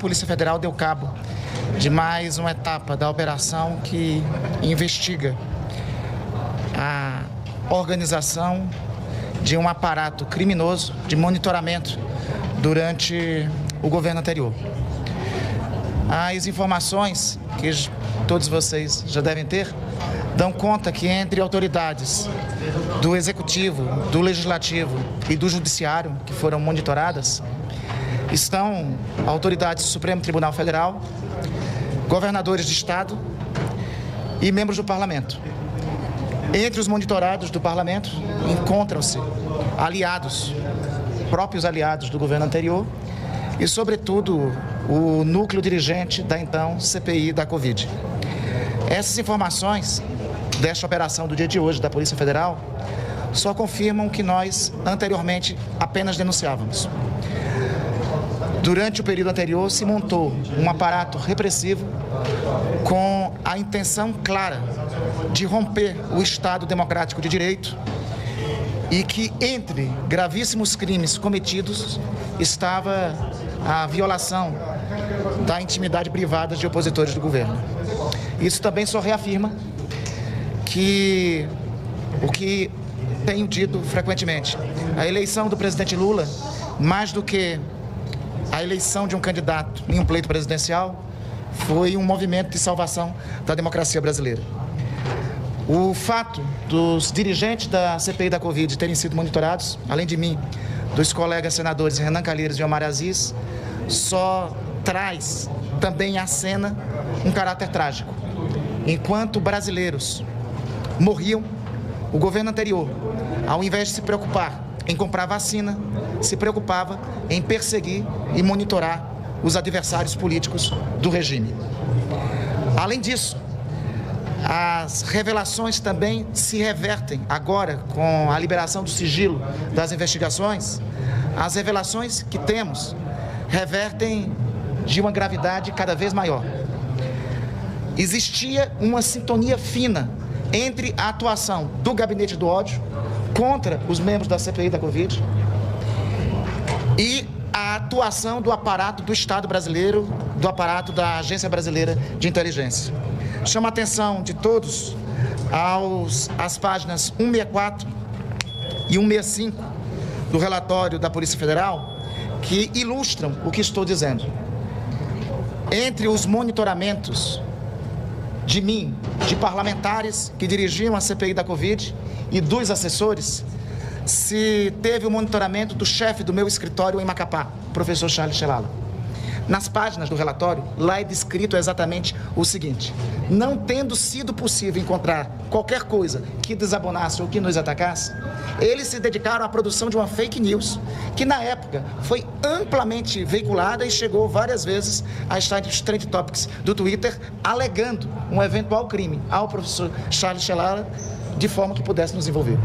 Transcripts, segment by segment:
Polícia Federal deu cabo de mais uma etapa da operação que investiga a organização de um aparato criminoso de monitoramento durante o governo anterior. As informações que todos vocês já devem ter dão conta que entre autoridades do Executivo, do Legislativo e do Judiciário que foram monitoradas estão autoridades do Supremo Tribunal Federal, governadores de Estado e membros do Parlamento. Entre os monitorados do Parlamento encontram-se aliados, próprios aliados do governo anterior e, sobretudo, o núcleo dirigente da então CPI da Covid. Essas informações desta operação do dia de hoje da Polícia Federal só confirmam o que nós anteriormente apenas denunciávamos. Durante o período anterior se montou um aparato repressivo com a intenção clara de romper o Estado democrático de direito e que entre gravíssimos crimes cometidos estava a violação da intimidade privada de opositores do governo. Isso também só reafirma que o que tenho dito frequentemente, a eleição do presidente Lula, mais do que a eleição de um candidato em um pleito presidencial, foi um movimento de salvação da democracia brasileira. O fato dos dirigentes da CPI da Covid terem sido monitorados, além de mim, dos colegas senadores Renan Calheiros e Omar Aziz, só traz também à cena um caráter trágico. Enquanto brasileiros morriam, o governo anterior, ao invés de se preocupar em comprar vacina, se preocupava em perseguir e monitorar os adversários políticos do regime. Além disso, as revelações também se revertem agora com a liberação do sigilo das investigações. As revelações que temos revertem de uma gravidade cada vez maior. Existia uma sintonia fina entre a atuação do Gabinete do Ódio contra os membros da CPI da Covid e a atuação do aparato do Estado brasileiro, do aparato da Agência Brasileira de Inteligência. Chama a atenção de todos às páginas 164 e 165 do relatório da Polícia Federal, que ilustram o que estou dizendo. Entre os monitoramentos de mim, de parlamentares que dirigiam a CPI da Covid e dos assessores, se teve o monitoramento do chefe do meu escritório em Macapá, professor Charles Chelala. Nas páginas do relatório, lá é descrito exatamente o seguinte: não tendo sido possível encontrar qualquer coisa que desabonasse ou que nos atacasse, eles se dedicaram à produção de uma fake news, que na época foi amplamente veiculada e chegou várias vezes a estar nos trend topics do Twitter, alegando um eventual crime ao professor Charles Chelala, de forma que pudesse nos envolver.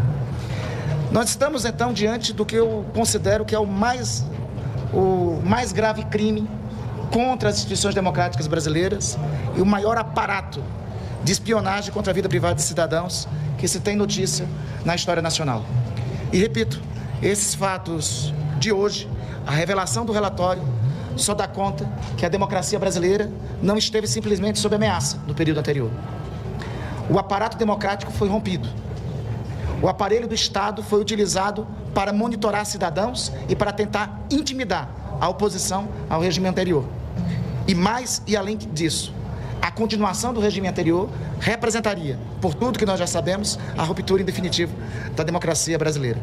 Nós estamos, então, diante do que eu considero que é o mais grave crime contra as instituições democráticas brasileiras e o maior aparato de espionagem contra a vida privada de cidadãos que se tem notícia na história nacional. E, repito, esses fatos de hoje, a revelação do relatório, só dá conta que a democracia brasileira não esteve simplesmente sob ameaça no período anterior. O aparato democrático foi rompido. O aparelho do Estado foi utilizado para monitorar cidadãos e para tentar intimidar a oposição ao regime anterior. E mais e além disso, a continuação do regime anterior representaria, por tudo que nós já sabemos, a ruptura em definitivo da democracia brasileira.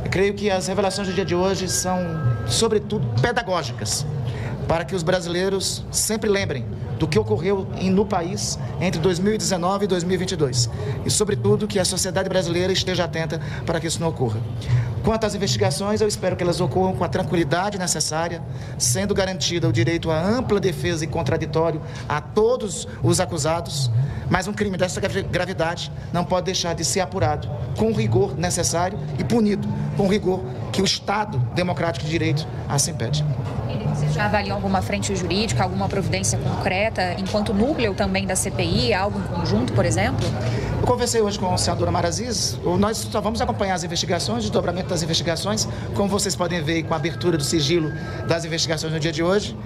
Eu creio que as revelações do dia de hoje são, sobretudo, pedagógicas, para que os brasileiros sempre lembrem do que ocorreu no país entre 2019 e 2022. E, sobretudo, que a sociedade brasileira esteja atenta para que isso não ocorra. Quanto às investigações, eu espero que elas ocorram com a tranquilidade necessária, sendo garantido o direito à ampla defesa e contraditório a todos os acusados, mas um crime dessa gravidade não pode deixar de ser apurado com o rigor necessário e punido com o rigor que o Estado democrático de direito assim pede. Você já avaliou alguma frente jurídica, alguma providência concreta, enquanto núcleo também da CPI, algo em conjunto, por exemplo? Eu conversei hoje com a senadora Omar Aziz. Nós só vamos acompanhar as investigações, o desdobramento das investigações, como vocês podem ver com a abertura do sigilo das investigações no dia de hoje,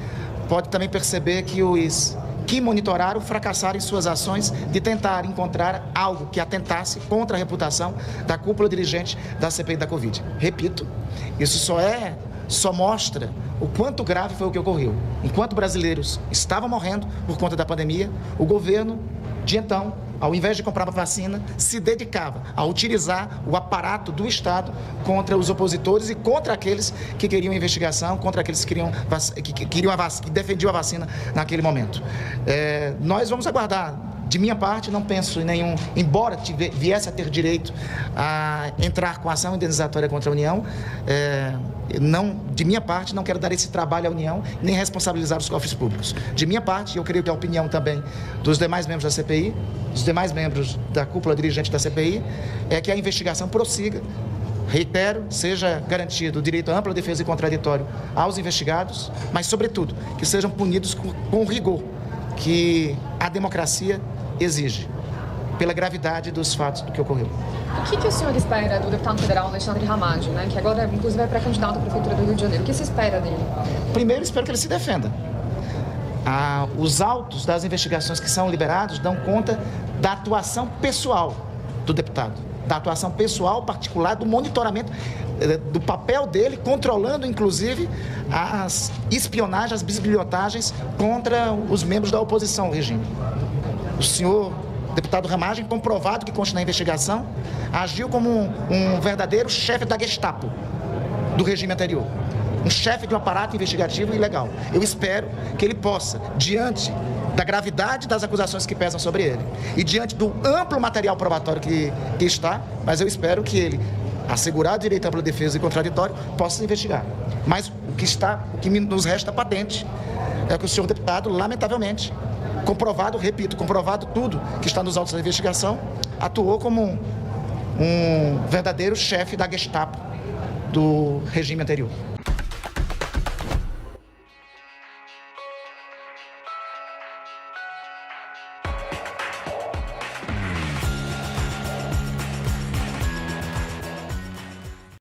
pode também perceber que os que monitoraram fracassaram em suas ações de tentar encontrar algo que atentasse contra a reputação da cúpula dirigente da CPI da Covid. Repito, isso só mostra o quanto grave foi o que ocorreu. Enquanto brasileiros estavam morrendo por conta da pandemia, o governo, de então, ao invés de comprar vacina, se dedicava a utilizar o aparato do Estado contra os opositores e contra aqueles que queriam investigação, contra aqueles que defendiam a vacina naquele momento. Nós vamos aguardar. De minha parte, não penso em nenhum, embora viesse a ter direito a entrar com ação indenizatória contra a União, de minha parte, não quero dar esse trabalho à União, nem responsabilizar os cofres públicos. De minha parte, eu creio que a opinião também dos demais membros da CPI, dos demais membros da cúpula dirigente da CPI, é que a investigação prossiga. Reitero, seja garantido o direito à ampla defesa e contraditório aos investigados, mas, sobretudo, que sejam punidos com rigor que a democracia exige, pela gravidade dos fatos do que ocorreu. O que o senhor espera do deputado federal Alexandre Ramagem, né, que agora, inclusive, é pré-candidato à Prefeitura do Rio de Janeiro? O que se espera dele? Primeiro, espero que ele se defenda. Os autos das investigações que são liberados dão conta da atuação pessoal do deputado, da atuação pessoal particular, do monitoramento, do papel dele, controlando, inclusive, as espionagens, as bisbilhotagens contra os membros da oposição ao regime. O senhor deputado Ramagem, comprovado que consta na investigação, agiu como um verdadeiro chefe da Gestapo do regime anterior. Um chefe de um aparato investigativo ilegal. Eu espero que ele possa, diante da gravidade das acusações que pesam sobre ele e diante do amplo material probatório que está, mas eu espero que ele, assegurado o direito à ampla defesa e contraditório, possa investigar. Mas o que nos resta patente é que o senhor deputado, lamentavelmente, comprovado tudo que está nos autos da investigação, atuou como um verdadeiro chefe da Gestapo do regime anterior.